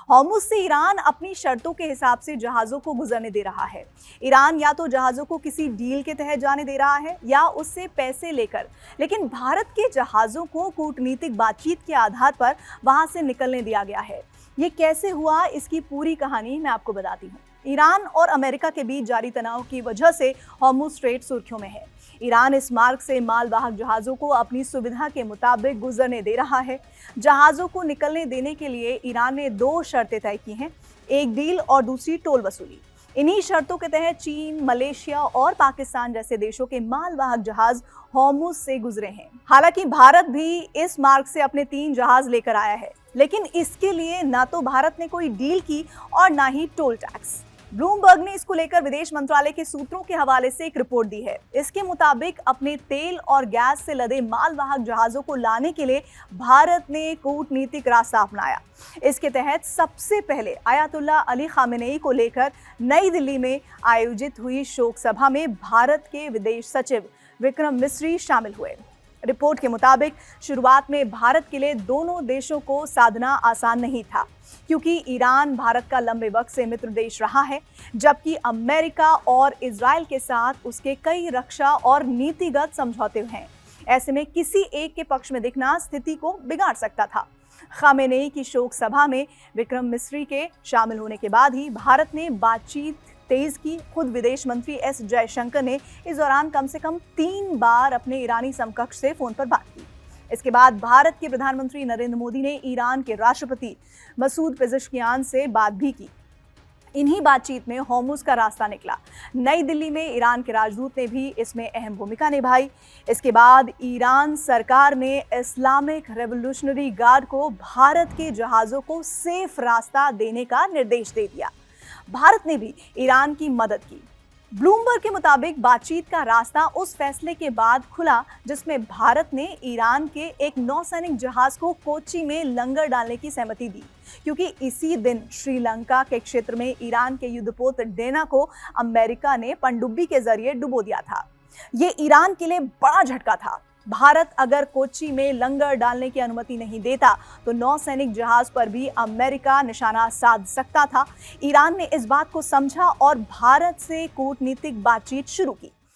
Hormuz से Iran अपनी शर्तों के हिसाब से जहाजों को गुजरने दे रहा है। ईरान या तो जहाजों को किसी डील के तहत जाने दे रहा है या उससे पैसे लेकर, लेकिन भारत के जहाजों को कूटनीतिक बातचीत के आधार पर वहां से निकलने दिया गया है। ये कैसे हुआ, इसकी पूरी कहानी मैं आपको बताती हूँ। ईरान और अमेरिका के बीच जारी तनाव की वजह से हॉर्मुज स्ट्रेट सुर्खियों में है। ईरान इस मार्ग से मालवाहक जहाजों को अपनी सुविधा के मुताबिक गुजरने दे रहा है। जहाजों को निकलने देने के लिए ईरान ने 2 शर्तें तय की हैं, एक डील और दूसरी टोल वसूली। इन्हीं शर्तों के तहत चीन, मलेशिया और पाकिस्तान जैसे देशों के मालवाहक जहाज हॉर्मुज से गुजरे हैं। हालांकि भारत भी इस मार्ग से अपने 3 जहाज लेकर आया है, लेकिन इसके लिए ना तो भारत ने कोई डील की और ना ही टोल टैक्स। ब्लूमबर्ग ने इसको लेकर विदेश मंत्रालय के सूत्रों के हवाले से एक रिपोर्ट दी है। इसके मुताबिक अपने तेल और गैस से लदे मालवाहक जहाजों को लाने के लिए भारत ने कूटनीतिक रास्ता अपनाया। इसके तहत सबसे पहले आयतुल्लाह अली खामेनेई को लेकर नई दिल्ली में आयोजित हुई शोक सभा में भारत के विदेश सचिव विक्रम मिस्री शामिल हुए। रिपोर्ट के मुताबिक शुरुआत में भारत के लिए दोनों देशों को साधना आसान नहीं था, क्योंकि ईरान भारत का लंबे वक्त से मित्र देश रहा है, जबकि अमेरिका और इजराइल के साथ उसके कई रक्षा और नीतिगत समझौते हैं। ऐसे में किसी एक के पक्ष में दिखना स्थिति को बिगाड़ सकता था। खामेनेई की शोक सभा में विक्रम मिस्री के शामिल होने के बाद ही भारत ने बातचीत तेज की। खुद विदेश मंत्री एस जयशंकर ने इस दौरान कम से कम 3 बार अपने ईरानी समकक्ष से फोन पर बात की। इसके बाद भारत के प्रधानमंत्री नरेंद्र मोदी ने ईरान के राष्ट्रपति मसूद पेज़ेश्कियान से बात भी की। इन्हीं बातचीत में हॉर्मुज का रास्ता निकला। नई दिल्ली में ईरान के राजदूत ने भी इसमें अहम भूमिका निभाई। इसके बाद ईरान सरकार ने इस्लामिक रेवोल्यूशनरी गार्ड को भारत के जहाज़ों को सेफ रास्ता देने का निर्देश दे दिया। भारत ने भी ईरान की मदद की। ब्लूमबर्ग के मुताबिक बातचीत का रास्ता उस फैसले के बाद खुला जिसमें भारत ने ईरान के एक नौसैनिक जहाज को कोच्चि में लंगर डालने की सहमति दी, क्योंकि इसी दिन श्रीलंका के क्षेत्र में ईरान के युद्धपोत डेना को अमेरिका ने पनडुब्बी के जरिए डुबो दिया था। ये ईरान के लिए बड़ा झटका था। भारत अगर कोच्चि में लंगर डालने की अनुमति नहीं देता तो नौसैनिक जहाज पर भी अमेरिका निशाना साध सकता था। ईरान ने इस बात को समझा और भारत से कूटनीतिक बातचीत शुरू की।